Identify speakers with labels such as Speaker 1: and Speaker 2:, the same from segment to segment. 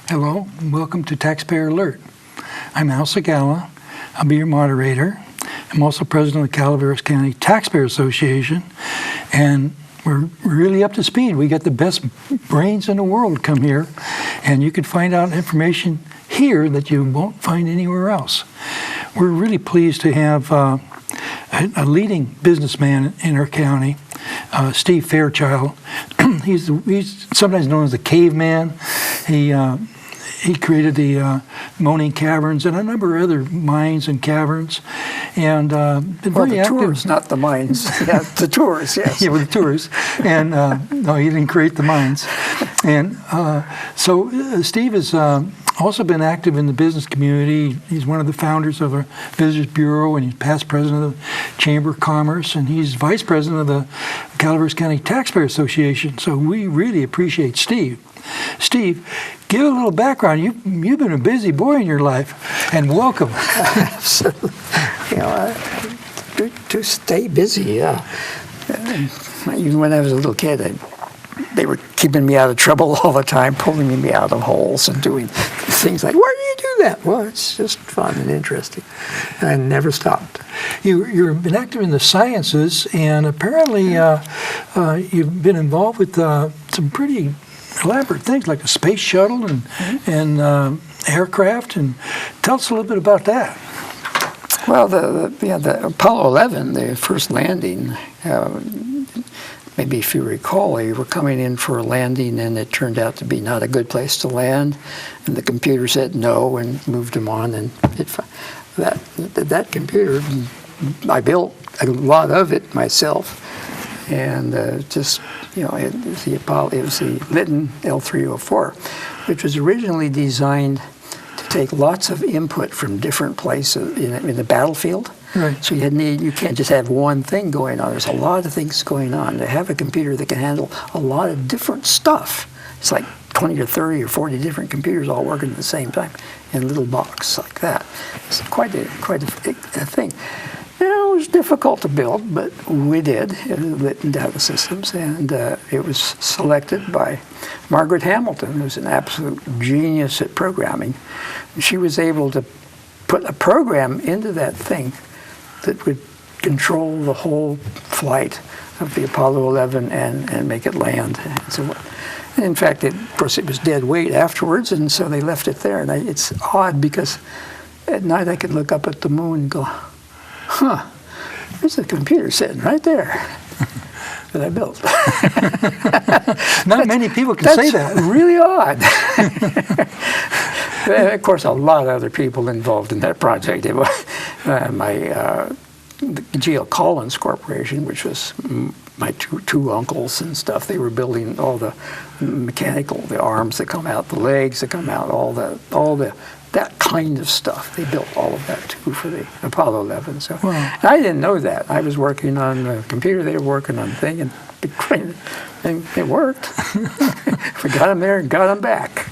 Speaker 1: Hello, and welcome to Taxpayer Alert. I'm Al Segala. I'll be your moderator. I'm also president of the Calaveras County Taxpayer Association, and we're really up to speed. We got the best brains in the world come here, and you can find out information here that you won't find anywhere else. We're really pleased to have a leading businessman in our county, Steve Fairchild. He's sometimes known as the caveman. He created the Boyden Caverns and a number of other mines and caverns, and been very active.
Speaker 2: Tours, not the mines. Yeah, the tours. Yes.
Speaker 1: Yeah, with the tours. And no, he didn't create the mines. And so Steve has also been active in the business community. He's one of the founders of a Visitors Bureau, and he's past president of the Chamber of Commerce, and he's vice president of the Calaveras County Taxpayer Association. So we really appreciate Steve. Steve, give a little background. You've been a busy boy in your life, and welcome.
Speaker 2: Absolutely. To stay busy, yeah. Even when I was a little kid, they were keeping me out of trouble all the time, pulling me out of holes and doing things like, why do you do that? Well, it's just fun and interesting. And I never stopped.
Speaker 1: You've been active in the sciences, and apparently you've been involved with some pretty elaborate things like the space shuttle and aircraft. And tell us a little bit about that.
Speaker 2: Well, the Apollo 11, the first landing, maybe if you recall, they were coming in for a landing, and it turned out to be not a good place to land, and the computer said no and moved them on. And that computer, I built a lot of it myself, and it was the Lytton L304, which was originally designed to take lots of input from different places in the battlefield.
Speaker 1: Right.
Speaker 2: So you can't just have one thing going on. There's a lot of things going on. To have a computer that can handle a lot of different stuff, it's like 20 or 30 or 40 different computers all working at the same time in a little box like that. It's quite a thing. It was difficult to build, but we did. Lytton Data Systems, and it was selected by Margaret Hamilton, who's an absolute genius at programming. And she was able to put a program into that thing that would control the whole flight of the Apollo 11 and make it land. And so, in fact, of course, it was dead weight afterwards, and so they left it there. And it's odd because at night I could look up at the moon and go, huh, there's a computer sitting right there that I built.
Speaker 1: Not many people can say that.
Speaker 2: That's really odd. Of course, a lot of other people involved in that project. It was the G.L. Collins Corporation, which was my two uncles and stuff. They were building all the the arms that come out, the legs that come out, all that kind of stuff. They built all of that too for the Apollo 11. So wow. I didn't know that. I was working on the computer. They were working on the thing, and it worked. We got them there and got them back.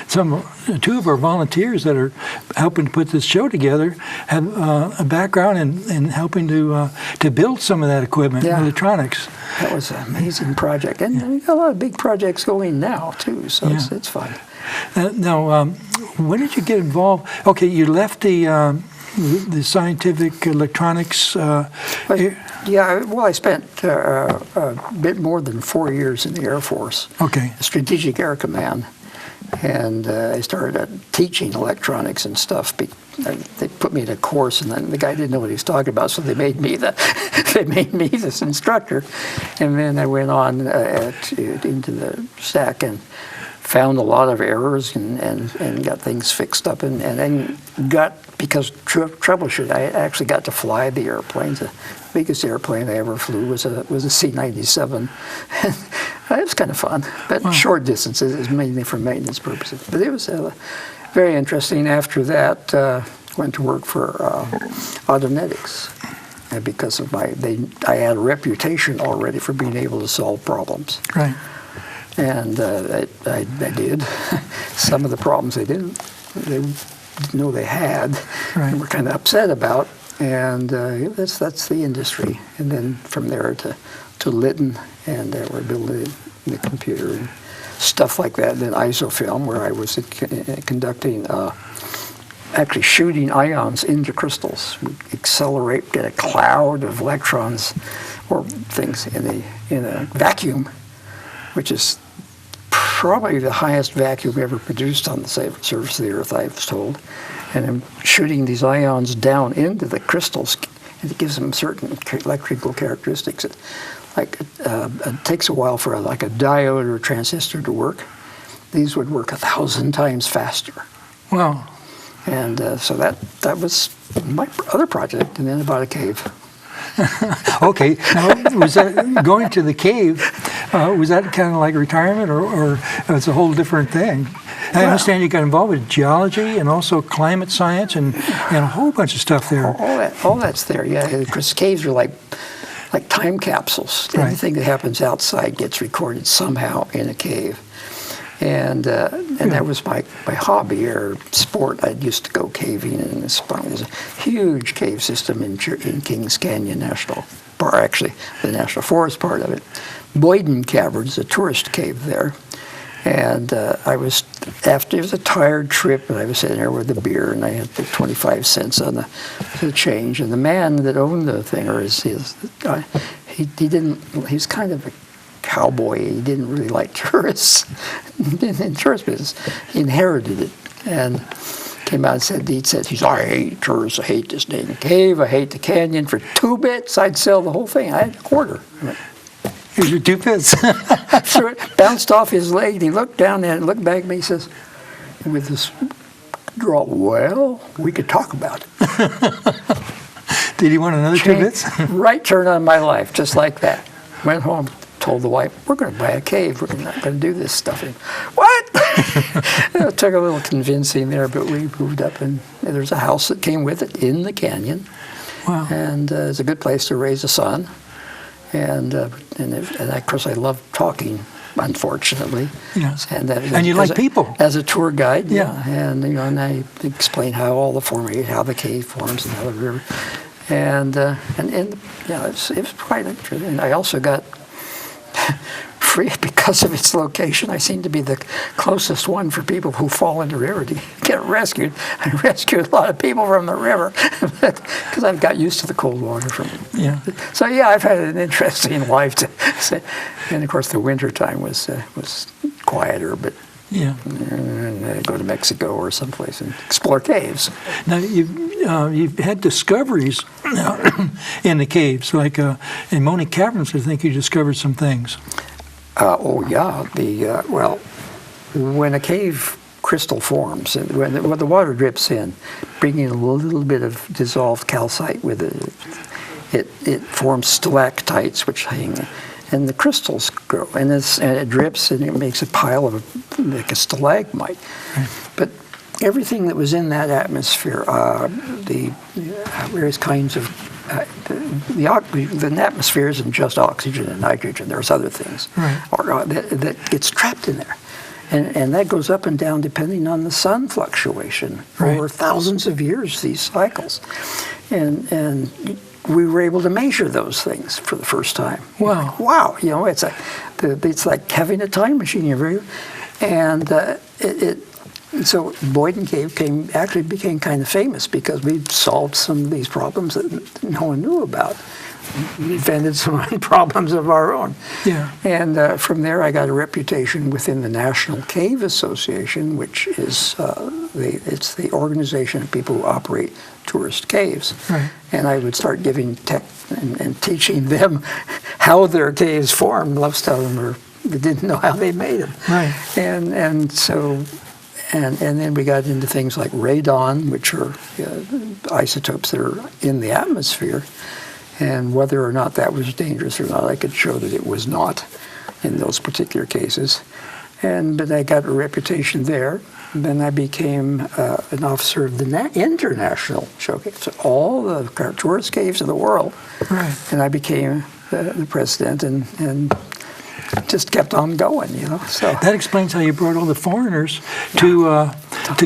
Speaker 1: Two of our volunteers that are helping to put this show together have a background in helping to build some of that equipment, electronics.
Speaker 2: That was an amazing project, and we got a lot of big projects going now too. So it's fun.
Speaker 1: Now, when did you get involved? Okay, you left the scientific electronics.
Speaker 2: I spent a bit more than 4 years in the Air Force.
Speaker 1: Okay.
Speaker 2: Strategic Air Command. And I started teaching electronics and stuff. They put me in a course, and then the guy didn't know what he was talking about, so they made me this instructor. And then I went on into the SAC and found a lot of errors and got things fixed up and then because troubleshooting, I actually got to fly the airplanes. The biggest airplane I ever flew was a C-97. It was kind of fun, but short distances. It was mainly for maintenance purposes. But it was very interesting. After that, went to work for Autonetics. And because of I had a reputation already for being able to solve problems.
Speaker 1: Right.
Speaker 2: And I did. Some of the problems they didn't know they had,
Speaker 1: right.
Speaker 2: and were kind of upset about. And that's the industry. And then from there to Lytton, and we're building the computer and stuff like that. And then isofilm, where I was conducting, actually shooting ions into crystals, accelerate, get a cloud of electrons or things in a vacuum, which is probably the highest vacuum ever produced on the surface of the Earth, I was told. And I'm shooting these ions down into the crystals, and it gives them certain electrical characteristics. It takes a while for a diode or a transistor to work. These would work 1,000 times faster.
Speaker 1: Wow.
Speaker 2: And so that was my other project, and then about a cave.
Speaker 1: Okay. Now, was that going to the cave? Was that kind of like retirement, or it's a whole different thing? I understand you got involved with geology and also climate science and a whole bunch of stuff there.
Speaker 2: All that's there, yeah. Because caves are like time capsules.
Speaker 1: Right.
Speaker 2: Anything that happens outside gets recorded somehow in a cave. And that was my hobby or sport. I used to go caving in this spot. There's a huge cave system in Kings Canyon National Park, actually the National Forest part of it. Boyden Caverns, a tourist cave there. And it was a tired trip, and I was sitting there with a beer, and I had the 25 cents on the change. And the man that owned the thing, or he's kind of a cowboy. He didn't really like tourists in tourist business. He inherited it and came out and said, I hate tourists, I hate this dang cave, I hate the canyon. For 2 bits, I'd sell the whole thing. I had a quarter.
Speaker 1: Here's your 2 bits.
Speaker 2: So it bounced off his leg, and he looked down and looked back at me, he says, with this drawl, well, we could talk about it.
Speaker 1: Did he want another 2 bits?
Speaker 2: Right turn on my life, just like that. Went home, told the wife, we're going to buy a cave. We're not going to do this stuff. And, what? It took a little convincing there, but we moved up, and there's a house that came with it in the canyon.
Speaker 1: Wow.
Speaker 2: And it's a good place to raise a son. And of course, I love talking, unfortunately.
Speaker 1: Yes.
Speaker 2: And
Speaker 1: you like people.
Speaker 2: As a tour guide,
Speaker 1: yeah.
Speaker 2: And I explain how all the formation, how the cave forms and how the river. And it was quite interesting. And I also got free because of its location. I seem to be the closest one for people who fall in the river to get rescued. I rescued a lot of people from the river because I've got used to the cold water from it.
Speaker 1: Yeah.
Speaker 2: So yeah, I've had an interesting life to say. And of course, the winter time was quieter, but.
Speaker 1: Yeah.
Speaker 2: And go to Mexico or someplace and explore caves.
Speaker 1: Now you've had discoveries in the caves, like in Boyden Caverns. I think you discovered some things.
Speaker 2: When a cave crystal forms, and when the water drips in, bringing a little bit of dissolved calcite with it, it forms stalactites which hang. And the crystals grow, and it drips, and it makes a pile of like a stalagmite. Right. But everything that was in that atmosphere, the various kinds of the atmosphere isn't just oxygen and nitrogen. There's other things that gets trapped in there, and that goes up and down depending on the sun fluctuation over thousands of years. These cycles, and we were able to measure those things for the first time.
Speaker 1: Wow!
Speaker 2: Wow! It's like having a time machine. So Boyden Cave became kind of famous because we solved some of these problems that no one knew about. We invented some problems of our own.
Speaker 1: Yeah.
Speaker 2: And from there, I got a reputation within the National Cave Association, which is it's the organization of people who operate tourist caves.
Speaker 1: Right.
Speaker 2: And I would start giving and teaching them how their caves form. Most of them are but didn't know how they made them.
Speaker 1: Right.
Speaker 2: And so, and then we got into things like radon, which are isotopes that are in the atmosphere, and whether or not that was dangerous or not, I could show that it was not in those particular cases. But I got a reputation there. Then I became an officer of the international showcase, so all the tourist caves of the world.
Speaker 1: Right.
Speaker 2: And I became the president, and just kept on going, So
Speaker 1: That explains how you brought all the foreigners to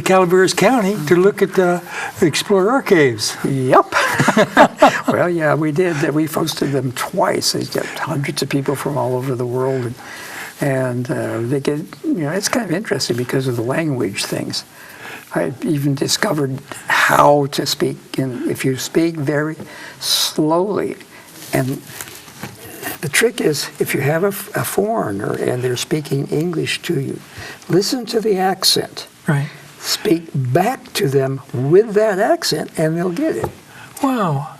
Speaker 1: Calaveras County to look at explore our caves.
Speaker 2: Yep. Well, yeah, we did. We hosted them twice. They got hundreds of people from all over the world, and they get, it's kind of interesting because of the language things. I even discovered how to speak, and if you speak very slowly, and the trick is, if you have a foreigner and they're speaking English to you, listen to the accent.
Speaker 1: Right.
Speaker 2: Speak back to them with that accent, and they'll get it.
Speaker 1: Wow.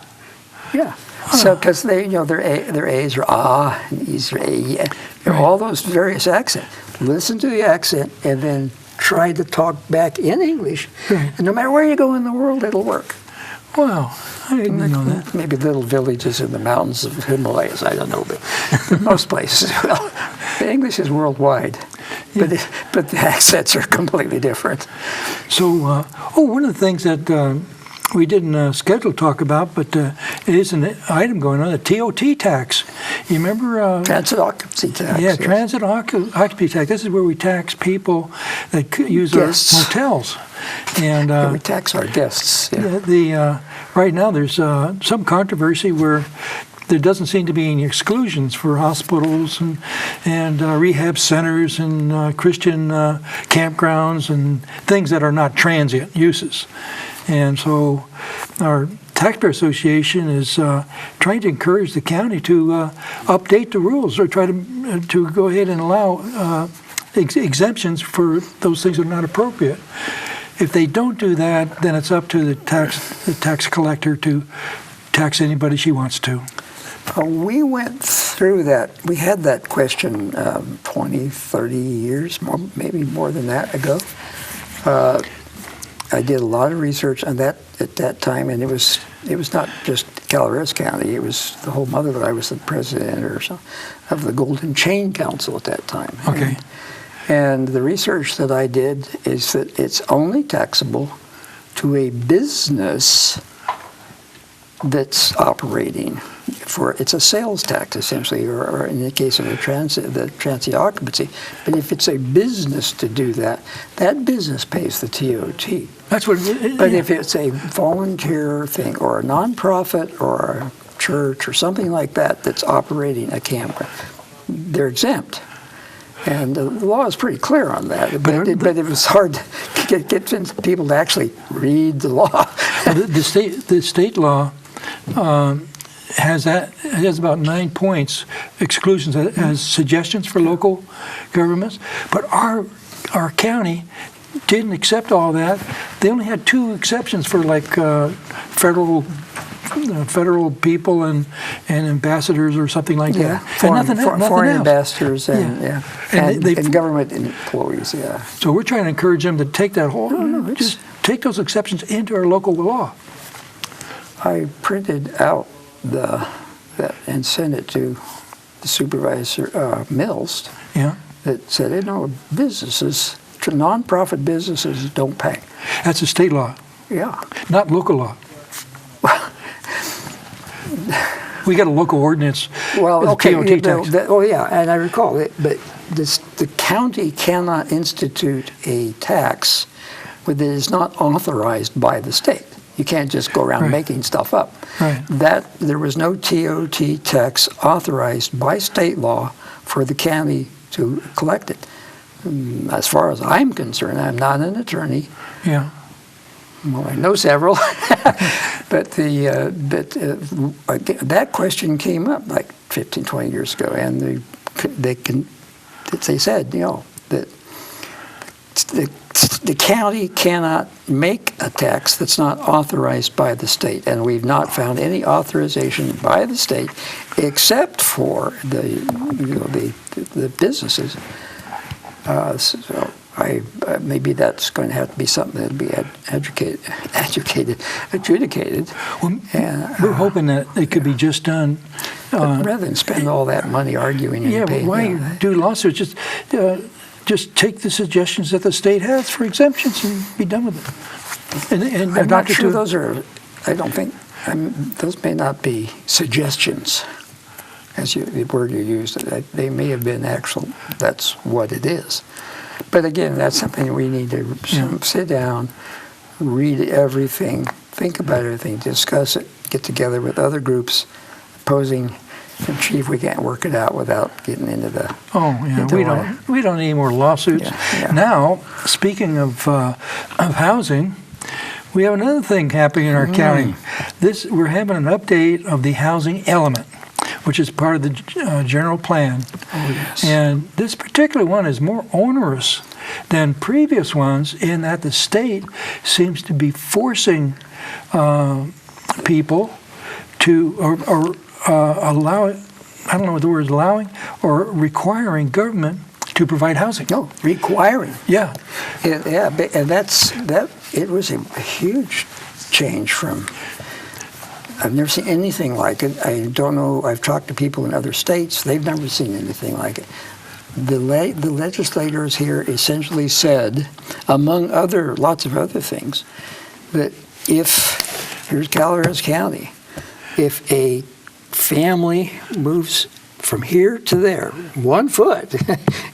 Speaker 2: Yeah. So, because they, their A's are ah, and E's are a, yeah. All those various accents. Listen to the accent, and then try to talk back in English.
Speaker 1: Right.
Speaker 2: And no matter where you go in the world, it'll work.
Speaker 1: Wow. I didn't know that.
Speaker 2: Maybe little villages in the mountains of Himalayas, I don't know, but most places, well, the English is worldwide, but the accents are completely different.
Speaker 1: So, one of the things that we didn't schedule to talk about, but it is an item going on, the TOT tax. You remember?
Speaker 2: Transit occupancy tax.
Speaker 1: Yeah,
Speaker 2: yes.
Speaker 1: transit occupancy tax. This is where we tax people that use
Speaker 2: Guests.
Speaker 1: our motels. And
Speaker 2: We tax our guests. Yeah.
Speaker 1: right now there's some controversy where there doesn't seem to be any exclusions for hospitals and rehab centers and Christian campgrounds and things that are not transient uses. And so our Taxpayer Association is trying to encourage the county to update the rules or try to go ahead and allow exemptions for those things that are not appropriate. If they don't do that, then it's up to the tax collector to tax anybody she wants to.
Speaker 2: We went through that. We had that question 20, 30 years, maybe more than that ago. I did a lot of research on that at that time, and it was not just Calaveras County. It was the whole mother. I was the president or so of the Golden Chain Council at that time.
Speaker 1: Okay.
Speaker 2: And the research that I did is that it's only taxable to a business that's operating. It's a sales tax essentially, or in the case of the transient occupancy. But if it's a business to do that, that business pays the TOT.
Speaker 1: That's what.
Speaker 2: But if it's a volunteer thing, or a nonprofit, or a church, or something like that that's operating a campground, they're exempt. And the law is pretty clear on that, but it was hard to get people to actually read the law.
Speaker 1: The state law has about 9 points exclusions as suggestions for local governments, but our county didn't accept all that. They only had 2 exceptions for like federal people and ambassadors or something like that.
Speaker 2: Foreign
Speaker 1: else.
Speaker 2: ambassadors and
Speaker 1: And
Speaker 2: government employees. Yeah.
Speaker 1: So we're trying to encourage them to take that whole, just take those exceptions into our local law.
Speaker 2: I printed out that and sent it to the supervisor Mills.
Speaker 1: Yeah.
Speaker 2: That said, businesses, nonprofit businesses don't pay.
Speaker 1: That's a state law,
Speaker 2: Yeah.
Speaker 1: not local law. We got a local ordinance.
Speaker 2: Well,
Speaker 1: with
Speaker 2: okay.
Speaker 1: TOT tax.
Speaker 2: And I recall it, but the county cannot institute a tax that is not authorized by the state. You can't just go around making stuff up.
Speaker 1: Right.
Speaker 2: There was no TOT tax authorized by state law for the county to collect it. As far as I'm concerned, I'm not an attorney.
Speaker 1: Yeah.
Speaker 2: Well, I know several, but that question came up like 15, 20 years ago, and they said, that the the county cannot make a tax that's not authorized by the state, and we've not found any authorization by the state except for the businesses. So maybe that's going to have to be something that'll be adjudicated.
Speaker 1: Well, we're hoping that it could be just done.
Speaker 2: Rather than spend all that money arguing and
Speaker 1: Yeah, but
Speaker 2: paying.
Speaker 1: why do lawsuits? Just take the suggestions that the state has for exemptions and be done with it. And
Speaker 2: I'm not sure those are, I don't think, those may not be suggestions, as the word you used. They may have been actual, that's what it is. But again, that's something we need to sit down, read everything, think about everything, discuss it, get together with other groups opposing, and see if we can't work it out without getting into the.
Speaker 1: Oh yeah, we don't need more lawsuits.
Speaker 2: Yeah.
Speaker 1: Now, speaking of housing, we have another thing happening in our county. We're having an update of the housing element, which is part of the general plan.
Speaker 2: Oh yes.
Speaker 1: And this particular one is more onerous than previous ones in that the state seems to be forcing people to or allow it. I don't know what the word is, allowing or requiring government to provide housing.
Speaker 2: No, requiring.
Speaker 1: Yeah.
Speaker 2: Yeah, and that. It was a huge change from. I've never seen anything like it. I don't know. I've talked to people in other states. They've never seen anything like it. The legislators here essentially said, among lots of other things, that here's Calaveras County, if a family moves from here to there, 1 foot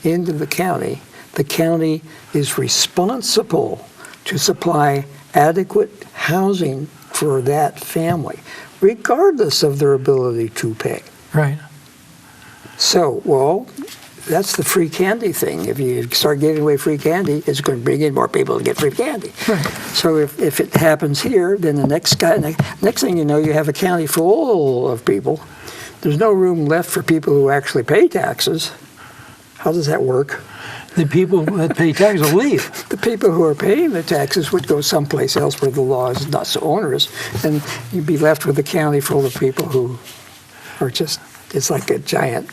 Speaker 2: into the county is responsible to supply adequate housing for that family, regardless of their ability to pay.
Speaker 1: Right.
Speaker 2: So, well, that's the free candy thing. If you start giving away free candy, it's going to bring in more people to get free candy.
Speaker 1: Right.
Speaker 2: So if it happens here, then the next thing you know, you have a county full of people. There's no room left for people who actually pay taxes. How does that work?
Speaker 1: The people that pay taxes will leave.
Speaker 2: The people who are paying the taxes would go someplace else where the law is not so onerous, and you'd be left with a county full of people who are just, it's like a giant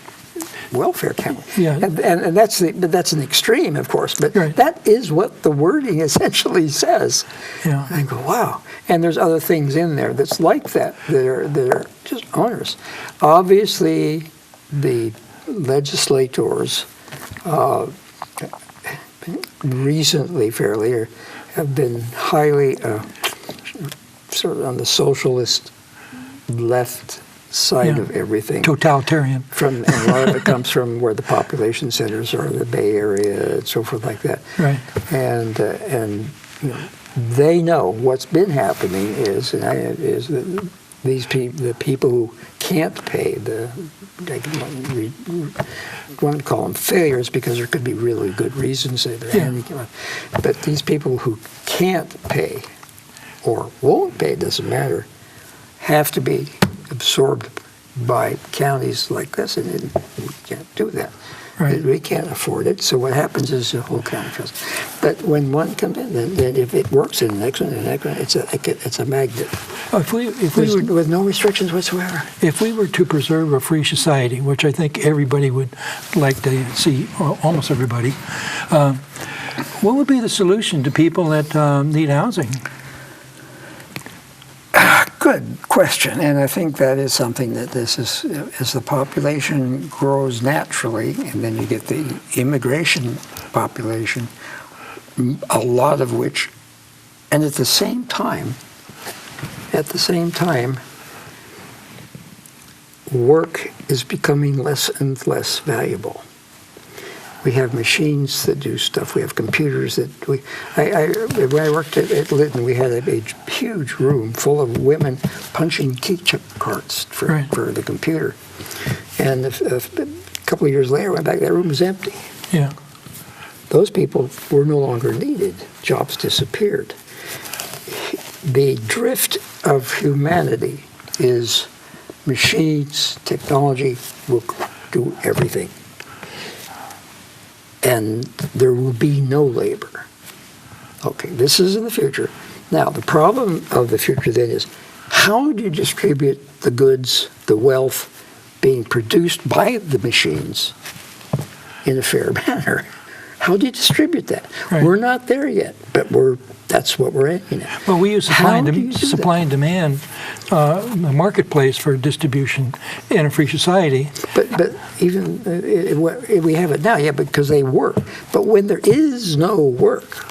Speaker 2: welfare county.
Speaker 1: Yeah.
Speaker 2: And that's an extreme, of course, but
Speaker 1: right.
Speaker 2: That is what the wording essentially says.
Speaker 1: Yeah.
Speaker 2: And I go, wow. And there's other things in there that's like that are just onerous. Obviously, the legislators recently, fairly, have been highly sort of on the socialist left side of everything.
Speaker 1: Totalitarian.
Speaker 2: And a lot of it comes from where the population centers are, the Bay Area, and so forth like that.
Speaker 1: Right.
Speaker 2: And you know, they know what's been happening is that the people who can't pay, we want to call them failures because there could be really good reasons that they're handicapped. But these people who can't pay or won't pay, doesn't matter, have to be absorbed by counties like this, and we can't do that.
Speaker 1: Right.
Speaker 2: We can't afford it, so what happens is the whole county fails. But when one comes in, then if it works in the next one, it's a magnet.
Speaker 1: If we were,
Speaker 2: with no restrictions whatsoever.
Speaker 1: if we were to preserve a free society, which I think everybody would like to see, almost everybody, what would be the solution to people that need housing?
Speaker 2: Good question, and I think that is something that this is, as the population grows naturally, and then you get the immigration population, a lot of which, and at the same time, work is becoming less and less valuable. We have machines that do stuff. We have computers that when I worked at Lytton, we had a huge room full of women punching key cards for the computer. And a couple of years later, I went back, that room was empty.
Speaker 1: Yeah.
Speaker 2: Those people were no longer needed. Jobs disappeared. The drift of humanity is machines, technology will do everything. And there will be no labor. Okay, this is in the future. Now, the problem of the future then is, how do you distribute the goods, the wealth being produced by the machines in a fair manner? How do you distribute that?
Speaker 1: Right.
Speaker 2: We're not there yet, but that's what we're aiming at.
Speaker 1: Well, we use
Speaker 2: How do you do
Speaker 1: supply and demand, the marketplace for distribution in a free society.
Speaker 2: But even we have it now, yeah, because they work. But when there is no work,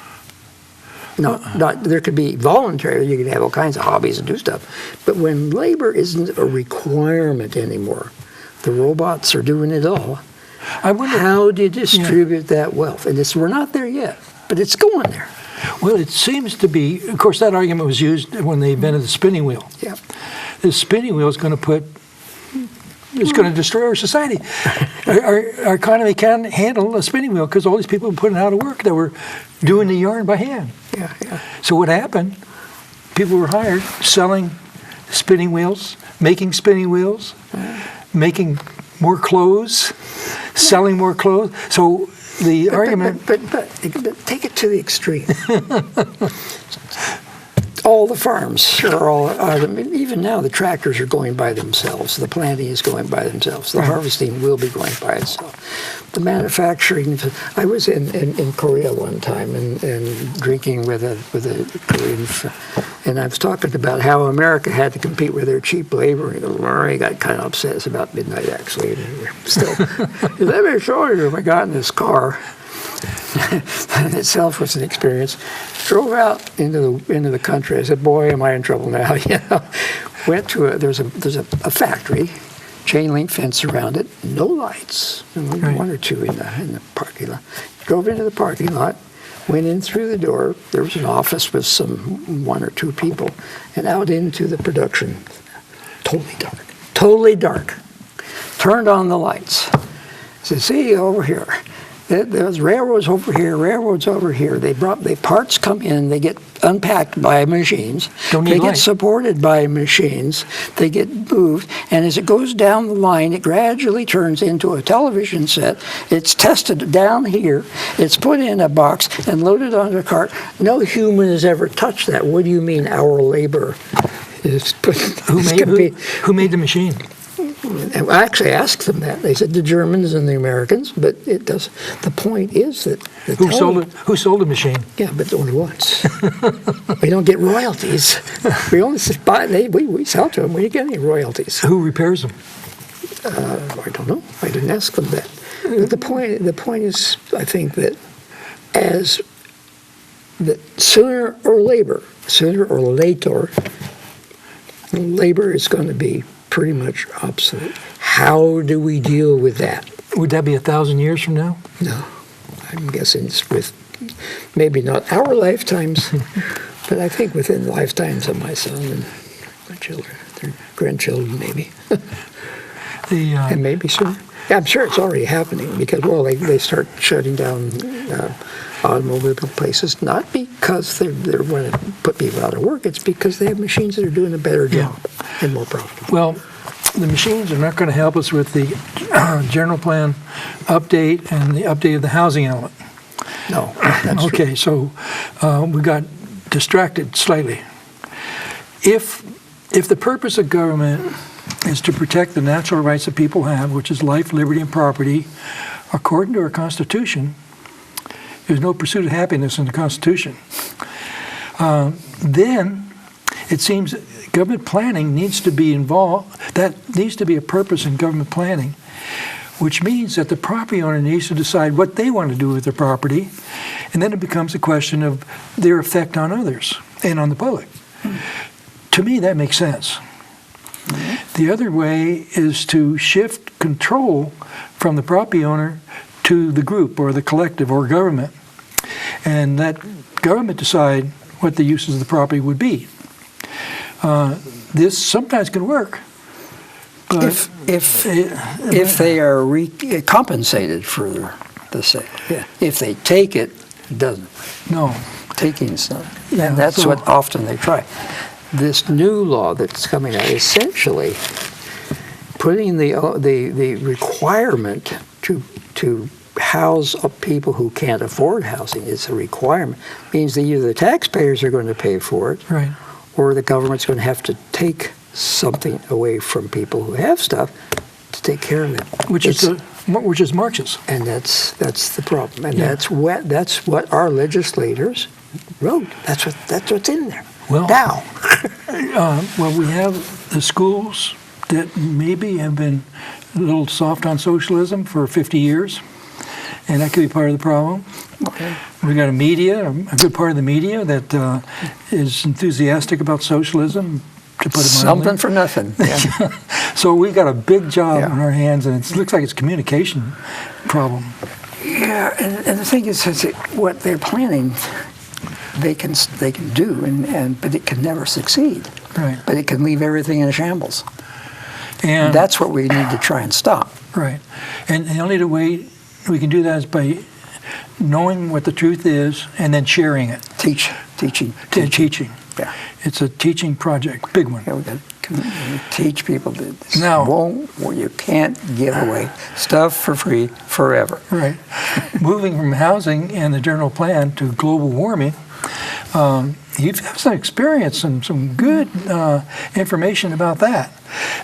Speaker 2: not there could be voluntary. You can have all kinds of hobbies and do stuff. But when labor isn't a requirement anymore, the robots are doing it all.
Speaker 1: I wonder,
Speaker 2: how do you distribute that wealth? And we're not there yet, but it's going there.
Speaker 1: well, it seems to be, of course, that argument was used when they invented the spinning wheel.
Speaker 2: Yeah.
Speaker 1: The spinning wheel is going to destroy our society. Our economy can't handle a spinning wheel because all these people were putting out of work that were doing the yarn by hand.
Speaker 2: Yeah, yeah.
Speaker 1: So what happened? People were hired selling spinning wheels, making spinning wheels, making more clothes, selling more clothes. So the argument...
Speaker 2: But take it to the extreme. All the farms are all, even now the tractors are going by themselves. The planting is going by themselves. The harvesting will be going by itself. The manufacturing, I was in Korea one time and drinking with a Korean, and I was talking about how America had to compete with their cheap labor. And he got kind of upset. It's about midnight actually. Still, let me show you. I got in this car. That in itself was an experience. Drove out into the country. I said, "Boy, am I in trouble now!" You know, went to there's a factory, chain link fence around it, no lights,
Speaker 1: Right.
Speaker 2: one or two in the parking lot. Drove into the parking lot, went in through the door. There was an office with one or two people, and out into the production. Totally dark. Totally dark. Turned on the lights. Said, "See over here. There's railroads over here, railroads over here. The parts come in, they get unpacked by machines. They get supported by machines. They get moved, and as it goes down the line, it gradually turns into a television set. It's tested down here. It's put in a box and loaded onto a cart. No human has ever touched that. What do you mean our labor is put?
Speaker 1: Who made the machine?
Speaker 2: I actually asked them that. They said the Germans and the Americans, but it does. The point is that
Speaker 1: Who sold the machine?
Speaker 2: Yeah, but only once. We don't get royalties. We only buy. We sell to them. We don't get any royalties.
Speaker 1: Who repairs them?
Speaker 2: I don't know. I didn't ask them that. But the point is, I think that sooner or later, labor is going to be pretty much obsolete. How do we deal with that?
Speaker 1: Would that be 1,000 years from now?
Speaker 2: No. I'm guessing it's with maybe not our lifetimes, but I think within the lifetimes of my son and my children, their grandchildren maybe. And maybe sooner. Yeah, I'm sure it's already happening because, well, they start shutting down automobile places, not because they're going to put people out of work. It's because they have machines that are doing a better job and more profitable.
Speaker 1: Well, the machines are not going to help us with the general plan update and the update of the housing element.
Speaker 2: No, that's
Speaker 1: okay, so we got distracted slightly. If the purpose of government is to protect the natural rights that people have, which is life, liberty, and property, according to our Constitution, there's no pursuit of happiness in the Constitution. Then it seems government planning needs to be involved. That needs to be a purpose in government planning, which means that the property owner needs to decide what they want to do with their property, and then it becomes a question of their effect on others and on the public. To me, that makes sense. The other way is to shift control from the property owner to the group or the collective or government, and that government decide what the uses of the property would be. This sometimes can work. But
Speaker 2: if they are compensated for the sale. Yeah. If they take it, it doesn't.
Speaker 1: No.
Speaker 2: Taking is not. And that's what often they try. This new law that's coming out essentially putting the requirement to house people who can't afford housing. It's a requirement. Means that either the taxpayers are going to pay for it,
Speaker 1: Right.
Speaker 2: or the government's going to have to take something away from people who have stuff to take care of it.
Speaker 1: Which is Marxist.
Speaker 2: And that's the problem. And that's what our legislators wrote. That's what's in there.
Speaker 1: Well,
Speaker 2: now.
Speaker 1: Well, we have the schools that maybe have been a little soft on socialism for 50 years, and that could be part of the problem.
Speaker 2: Okay.
Speaker 1: We got a good part of the media that is enthusiastic about socialism, to put it mildly.
Speaker 2: Something for nothing. Yeah.
Speaker 1: So we got a big job
Speaker 2: Yeah.
Speaker 1: on our hands, and it looks like it's a communication problem.
Speaker 2: Yeah, and the thing is that what they're planning, they can do, but it can never succeed.
Speaker 1: Right.
Speaker 2: But it can leave everything in a shambles.
Speaker 1: And
Speaker 2: That's what we need to try and stop.
Speaker 1: right. And the only way we can do that is by knowing what the truth is and then sharing it.
Speaker 2: Teaching.
Speaker 1: Teaching.
Speaker 2: Yeah.
Speaker 1: It's a teaching project, big one.
Speaker 2: Yeah, we got to teach people that this
Speaker 1: Now-
Speaker 2: you can't give away stuff for free forever.
Speaker 1: Right. Moving from housing and the general plan to global warming, you've had some experience and some good information about that.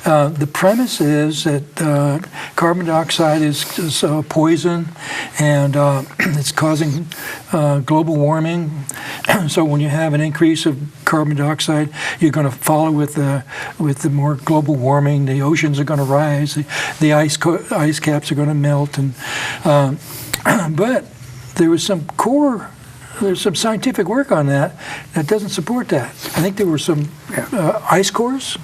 Speaker 1: The premise is that carbon dioxide is poison, and it's causing global warming. So when you have an increase of carbon dioxide, you're going to follow with the more global warming. The oceans are going to rise. The ice caps are going to melt, and but there's some scientific work on that doesn't support that. I think there were some ice cores.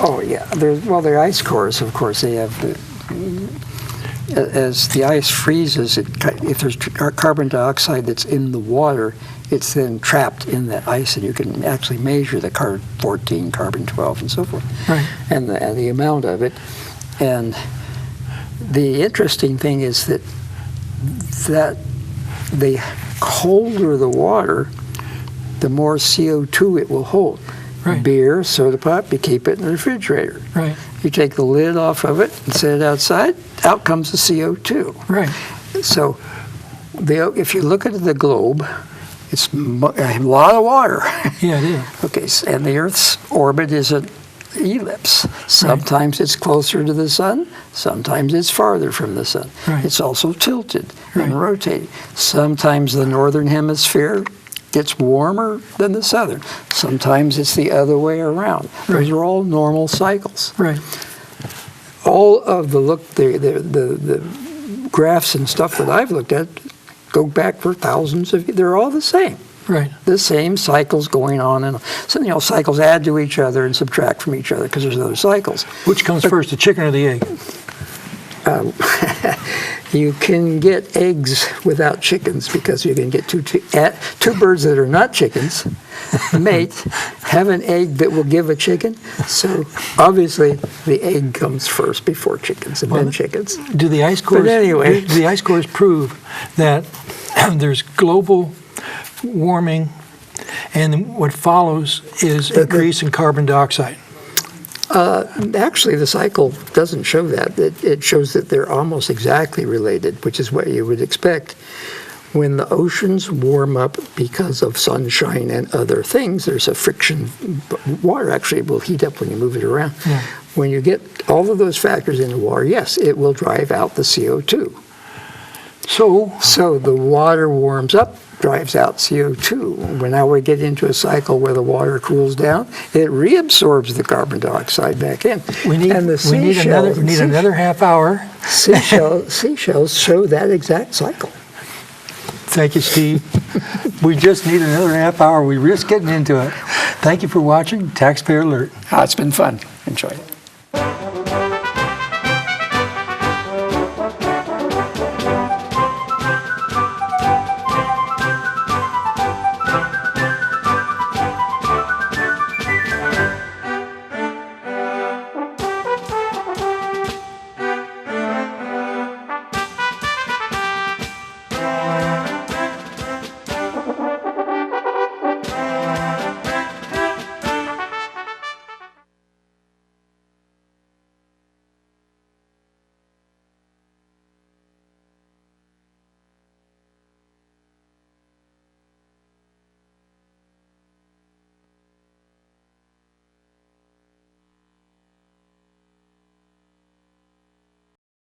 Speaker 2: Oh yeah, they're ice cores. Of course, they have as the ice freezes. If there's carbon dioxide that's in the water, it's then trapped in that ice, and you can actually measure the carbon 14, carbon 12, and so forth,
Speaker 1: Right.
Speaker 2: and the amount of it. And the interesting thing is that the colder the water, the more CO2 it will hold.
Speaker 1: Right.
Speaker 2: Beer, soda pop, you keep it in the refrigerator.
Speaker 1: Right.
Speaker 2: You take the lid off of it and set it outside, out comes the CO2.
Speaker 1: Right.
Speaker 2: So if you look at the globe, it's a lot of water.
Speaker 1: Yeah, it is.
Speaker 2: Okay, and the Earth's orbit is an ellipse. Sometimes it's closer to the sun, sometimes it's farther from the sun.
Speaker 1: Right.
Speaker 2: It's also tilted
Speaker 1: Right.
Speaker 2: and rotating. Sometimes the northern hemisphere gets warmer than the southern. Sometimes it's the other way around.
Speaker 1: Right.
Speaker 2: Those are all normal cycles.
Speaker 1: Right.
Speaker 2: All of the graphs and stuff that I've looked at go back for thousands of years. They're all the same.
Speaker 1: Right.
Speaker 2: The same cycles going on, and so cycles add to each other and subtract from each other because there's other cycles.
Speaker 1: Which comes first, the chicken or the egg?
Speaker 2: You can get eggs without chickens because you can get two birds that are not chickens mate, have an egg that will give a chicken. So obviously the egg comes first before chickens and then chickens.
Speaker 1: Do the ice cores?
Speaker 2: But anyway.
Speaker 1: Do the ice cores prove that there's global warming, and what follows is increase in carbon dioxide?
Speaker 2: Actually, the cycle doesn't show that. It shows that they're almost exactly related, which is what you would expect. When the oceans warm up because of sunshine and other things, there's a friction. Water actually will heat up when you move it around.
Speaker 1: Yeah.
Speaker 2: When you get all of those factors in the water, yes, it will drive out the CO2. So the water warms up, drives out CO2. When now we get into a cycle where the water cools down, it reabsorbs the carbon dioxide back in.
Speaker 1: We need another half hour.
Speaker 2: Seashells show that exact cycle.
Speaker 1: Thank you, Steve. We just need another half hour. We're just getting into it. Thank you for watching Taxpayer Alert.
Speaker 2: It's been fun. Enjoyed it.